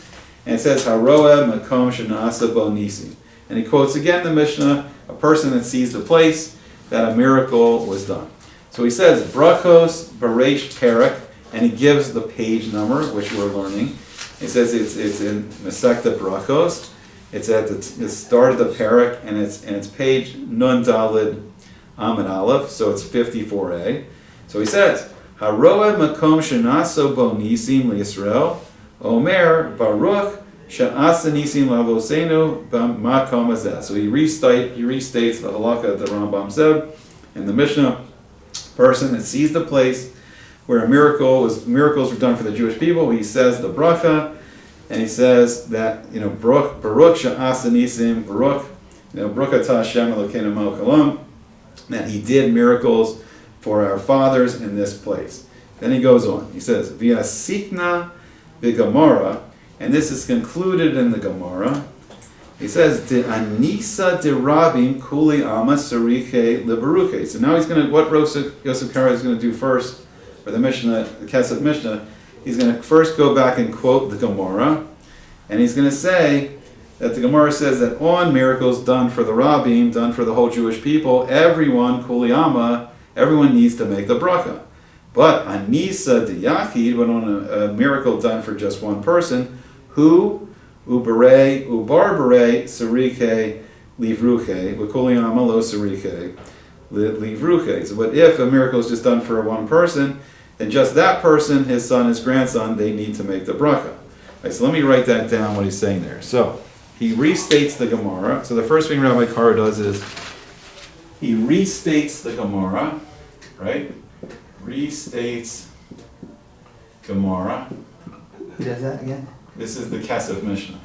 and it says, Haroeh makom shenasa bo nisim. And he quotes again the Mishnah, a person that sees the place that a miracle was done. So he says, Brachos Bereish Perek, and he gives the page number, which we're learning. He says it's in Masechta Berachot. It's at the start of the Perek, and it's page Nun Dalid Amid Aleph, so it's 54a. So he says, Haroeh makom shenaso bo nisim liYisrael, Omer Baruch she'asa nisim lavosenu b'makom hazeh. So he restates the halakha that the Rambam said in the Mishnah. Person that sees the place where miracles were done for the Jewish people, he says the bracha, and he says that Baruch she'asa nisim, Baruch atah Hashem Elokeinu melech haolam, that he did miracles for our fathers in this place. Then he goes on. He says v'yasikna v'Gemara, and this is concluded in the Gemara. He says, "De anisa de rabim kuli ama sarike liberuke." So now he's going to, what Yosef Karo is going to do first, for the Mishnah, the Kesef Mishneh, he's going to first go back and quote the Gemara, and he's going to say that the Gemara says that on miracles done for the rabim, done for the whole Jewish people, everyone, kuli ama, everyone needs to make the bracha. But anisa de yachid, but on a miracle done for just one person, who Ubar bere sarike livruche, v'koliyama lo sarike livruche. So, but if a miracle is just done for one person, then just that person, his son, his grandson, they need to make the bracha. Right, so let me write that down, what he's saying there. So he restates the Gemara. So the first thing Rabbi Karo does is he restates the Gemara, right? Restates Gemara. Who does that again? This is the Kesef Mishneh.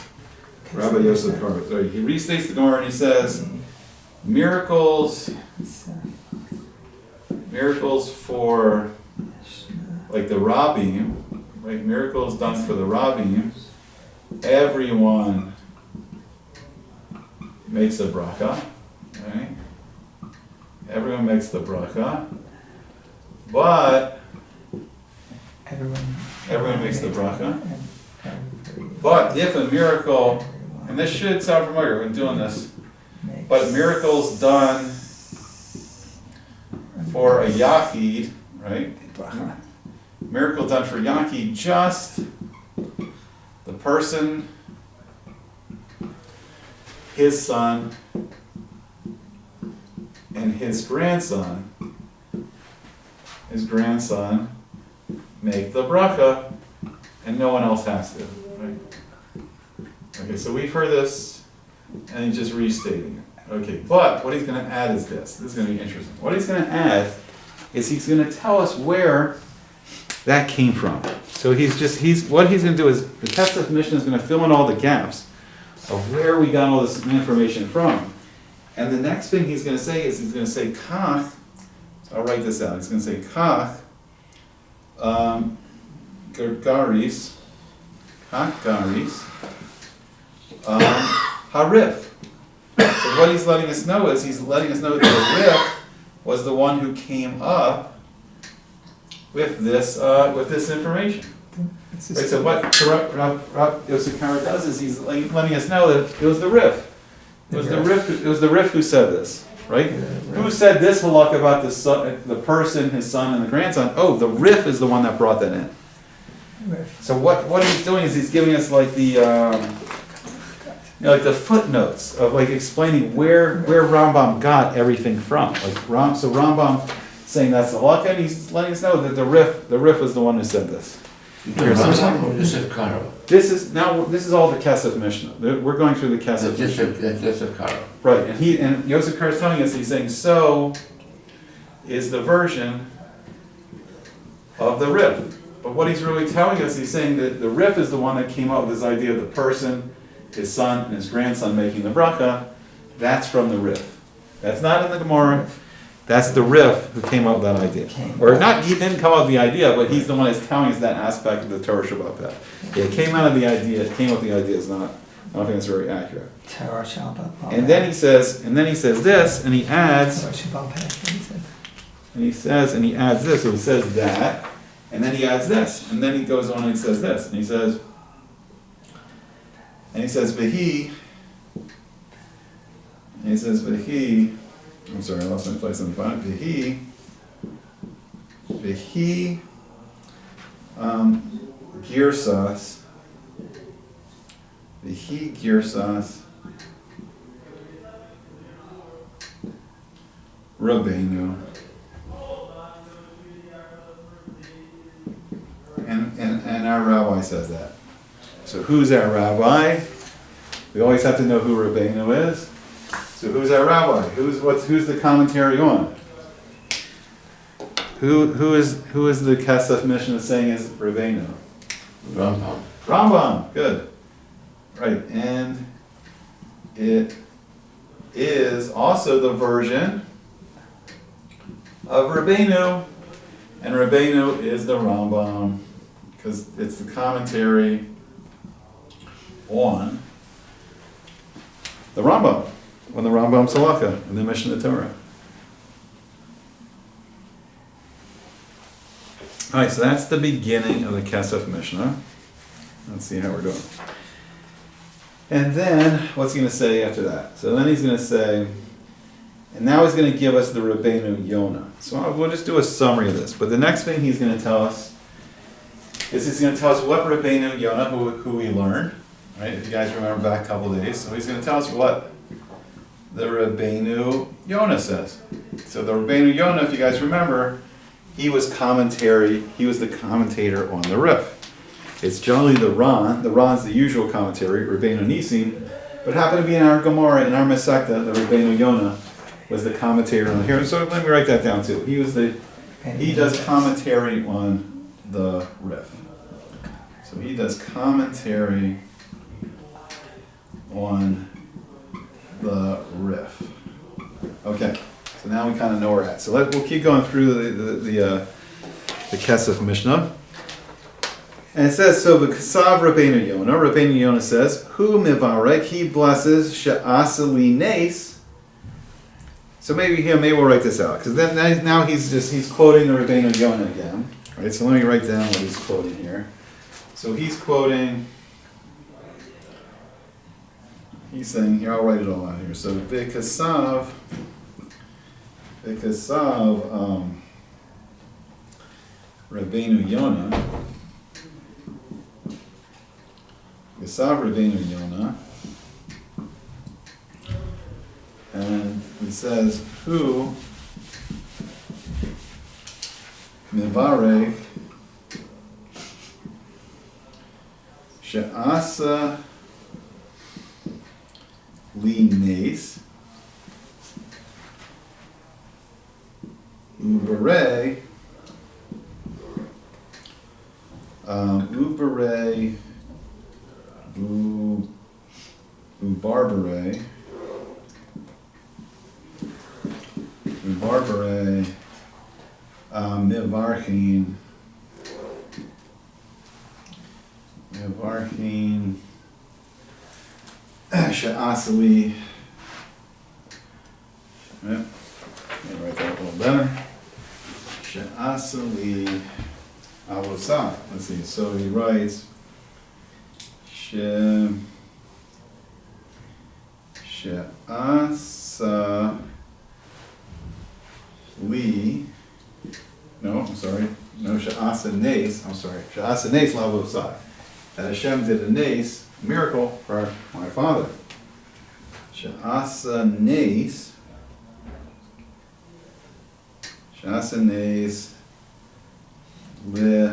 Rabbi Yosef Karo. So he restates the Gemara and he says, miracles for like the Rabbim, right? Miracles done for the Rabbim, everyone makes a bracha, right? Everyone makes the bracha, but everyone makes the bracha. But if a miracle, and this should sound familiar, we've been doing this, but miracles done for a yachid, right? Miracle done for yachid, just the person, his son, and his grandson make the bracha, and no one else has to. Right? Okay, so we've heard this, and he's just restating it. Okay, but what he's going to add is this. This is going to be interesting. What he's going to add is he's going to tell us where that came from. So what he's going to do is the Kesef Mishneh is going to fill in all the gaps of where we got all this information from. And the next thing he's going to say is he's going to say kach. So I'll write this out. He's going to say kach gargaris. Harif. So what he's letting us know is he's letting us know that the Rif was the one who came up with this information. Right, so what Rav Yosef Karo does is he's letting us know that it was the Rif. It was the Rif who said this, right? Who said this halakha about the person, his son, and the grandson? Oh, the Rif is the one that brought that in. So what he's doing is he's giving us like the like the footnotes of like explaining where Rambam got everything from. Like Rambam saying that's the halakha, and he's letting us know that the Rif was the one who said this. Yosef Karo. This is all the Kesef Mishneh. We're going through the Kesef Mishneh. That's Yosef Karo. Right, and Yosef Karo is telling us, he's saying, so is the version of the Rif. But what he's really telling us, he's saying that the Rif is the one that came up with this idea of the person, his son, and his grandson making the bracha. That's from the Rif. That's not in the Gemara. That's the Rif who came up with that idea. Or not, he didn't come up with the idea, but he's the one that's telling us that aspect of the Torah Shabbat Peh. It came out of the idea, it came up with the idea is not, I don't think it's very accurate. Torah Shabbat Peh. And then he says this, and he adds, Torah Shabbat Peh, he said. and he adds this, so he says that, And then he adds this, and then he goes on and he says this, and he says, V'hi, I'm sorry, I lost my place on the phone. V'hi, Girsas, Rabbeinu. And our rabbi says that. So who's our rabbi? We always have to know who Rabbeinu is. So who's our rabbi? Who's the commentary on? Who is the Kesef Mishneh saying is Rabbeinu? Rambam. Rambam. Good. Right, and it is also the version of Rabbeinu, and Rabbeinu is the Rambam because it's the commentary on the Rambam, on the Rambam Salaka in the Mishneh Torah. All right, so that's the beginning of the Kesef Mishneh. Let's see how we're doing. And then, what's he going to say after that? So then he's going to say, and now he's going to give us the Rabbeinu Yonah. So we'll just do a summary of this. But the next thing he's going to tell us is he's going to tell us what Rabbeinu Yonah, who we learned, right? If you guys remember back a couple of days. So he's going to tell us what the Rabbeinu Yonah says. So the Rabbeinu Yonah, if you guys remember, he was the commentator on the Rif. It's generally the Ran. The Ran's the usual commentary, Rabbeinu Nisim, but happened to be in our Gemara, in our Masechta, the Rabbeinu Yonah was the commentator on here. So let me write that down too. He does commentary on the Rif. So he does commentary on the Rif. Okay, so now we kind of know where we're at. So we'll keep going through the Kesef Mishneh. And it says, so the Kesef Rabbeinu Yonah says, Hu mivarek, he blesses, she'asali nes. So maybe we'll write this out, because then now he's quoting the Rabbeinu Yonah again. Right, so let me write down what he's quoting here. So he's saying here, I'll write it all out here. So Kesef Rabbeinu Yonah. Kesef Rabbeinu Yonah, and he says, "Who mivarech she'asa li nes uberei Ubarbare Mivarchin Sha'asali. Let me write that a little better. Sha'asali Avosai. Let's see. So he writes She'asa li. No, I'm sorry. No, She'asa nes. I'm sorry. She'asa nes lavosai. That Hashem did a nes, miracle for my father. She'asa nes. She'asa nes li.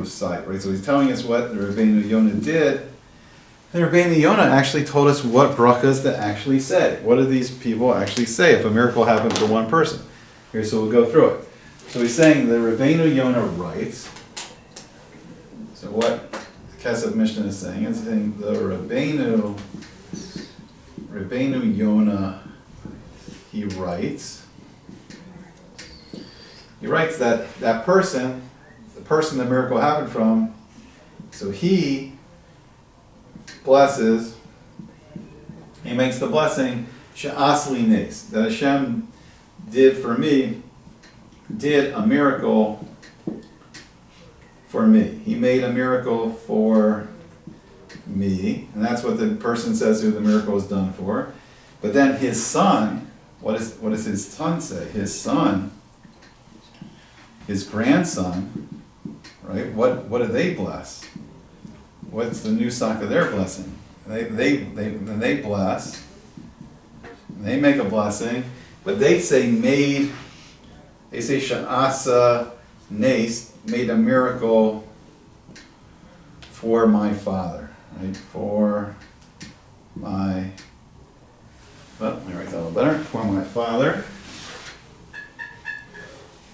Site, right? So he's telling us what the Rabbeinu Yonah did. The Rabbeinu Yonah actually told us what brachas to actually say. What do these people actually say if a miracle happened for one person? Here, so we'll go through it. So he's saying the Rabbeinu Yonah writes. So what the Kesef Mishneh is saying is saying the Rabbeinu Yonah, he writes. He writes that person. The person the miracle happened from, so he blesses, he makes the blessing, she'asli nes, that Hashem did for me did a miracle for me. He made a miracle for me, and that's what the person says who the miracle was done for. But then his son, what does his son say? His son, his grandson, right? What do they bless? What's the nusach of their blessing? They bless. They make a blessing, but they say made. They say sha'asa nes, made a miracle for my father, right? For my. Well, let me write that a little better. For my father.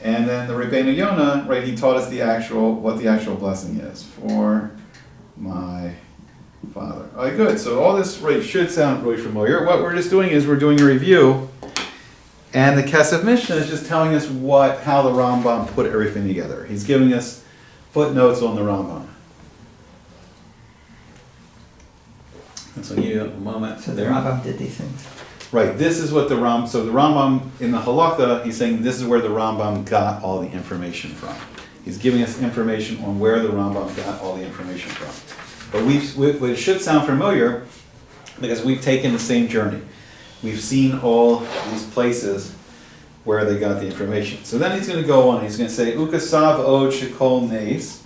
And then the Rebbeinu Yonah, right? He taught us what the actual blessing is for my father. All right, good. So all this should sound really familiar. What we're just doing is we're doing a review, and the Kesef Mishneh is just telling us how the Rambam put everything together. He's giving us footnotes on the Rambam. And so you have a moment. So the Rambam did these things. Right. This is what the Rambam. So the Rambam in the Halakha, he's saying this is where the Rambam got all the information from. He's giving us information on where the Rambam got all the information from. But it should sound familiar because we've taken the same journey. We've seen all these places where they got the information. So then he's going to go on. He's going to say, Ukasav od shekol nes,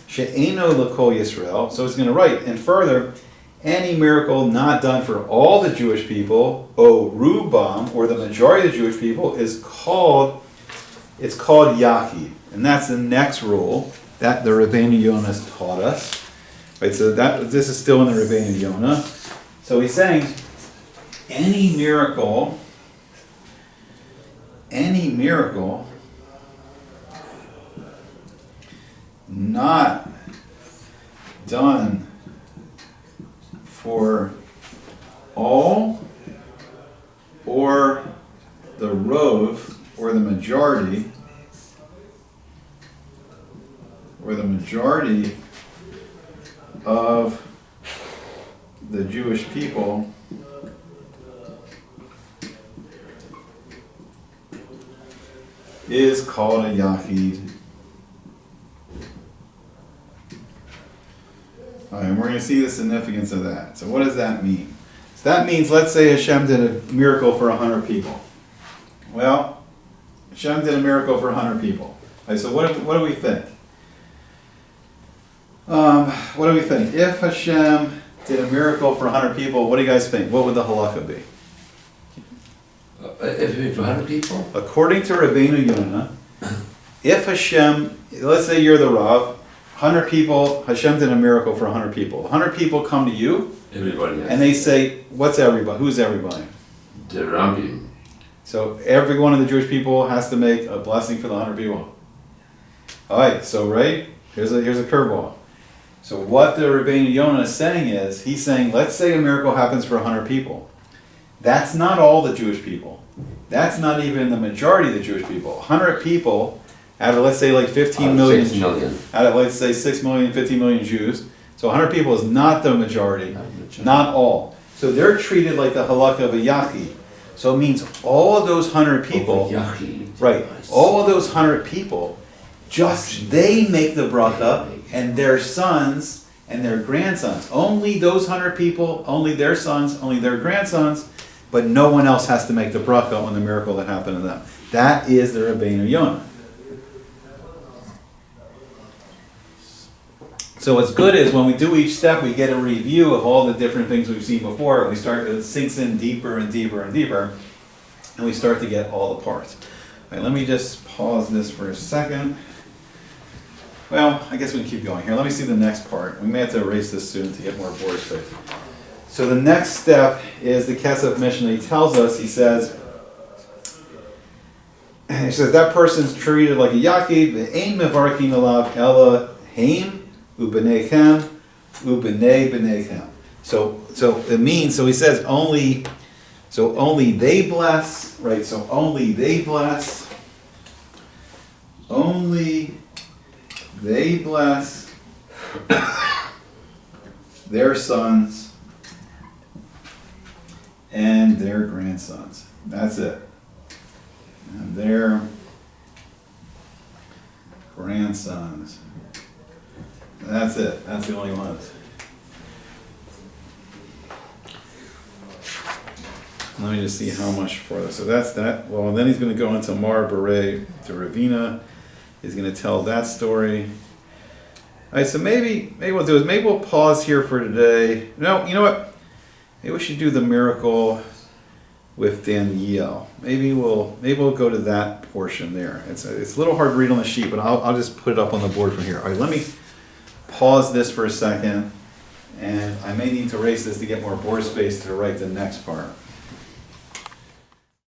she'eno l'kol Yisrael. So he's going to write, and further, any miracle not done for all the Jewish people, o rubam, or the majority of the Jewish people, it's called yachid. And that's the next rule that the Rebbeinu Yonah taught us. Right, so this is still in the Rebbeinu Yonah. So he's saying, any miracle not done for all, or the rov, or the majority, of the Jewish people, is called a yachid. All right, and we're going to see the significance of that. So what does that mean? So that means, let's say Hashem did a miracle for 100 people. Well, Hashem did a miracle for 100 people. All right, so what do we think? What do we think? If Hashem did a miracle for 100 people, what do you guys think? What would the halakha be? If it's 100 people? According to Rebbeinu Yonah, if Hashem, let's say you're the Rav, 100 people, Hashem did a miracle for 100 people. 100 people come to you, Everybody has. and they say, what's everybody? Who's everybody? The RAMBAM. So every one of the Jewish people has to make a blessing for the 100 people. All right, so here's a curveball. So what the Rebbeinu Yonah is saying is, he's saying, let's say a miracle happens for 100 people. That's not all the Jewish people. That's not even the majority of the Jewish people. 100 people out of, let's say, like 15 million. 6 million. Out of, let's say, 6 million, 15 million Jews. So 100 people is not the majority, not all. So they're treated like the halakha of a yachid. So it means all of those 100 people, right, all of those 100 people, just they make the bracha, and their sons and their grandsons. Only those 100 people, only their sons, only their grandsons, but no one else has to make the bracha on the miracle that happened to them. That is the Rebbeinu Yonah. So what's good is when we do each step, we get a review of all the different things we've seen before, and it sinks in deeper and deeper and deeper, and we start to get all the parts. All right, let me just pause this for a second. Well, I guess we can keep going here. Let me see the next part. We may have to erase this soon to get more board space. So the next step is the Kesef Mishneh. He tells us, he says, that person's treated like a yachid, ve'ein mevarkin alav ela haim u'bnei b'nei. So it means, so he says only they bless, right? So only they bless their sons and their grandsons. That's it. And their grandsons. And that's it. That's the only ones. Let me just see how much for this. So that's that. Well, and then he's going to go into Mar Beret to Ravina. He's going to tell that story. All right, so maybe we'll do is maybe we'll pause here for today. No, you know what? Maybe we should do the miracle with Danielle. Maybe we'll go to that portion there. It's a little hard to read on the sheet, but I'll just put it up on the board from here. All right, let me pause this for a second, and I may need to erase this to get more board space to write the next part.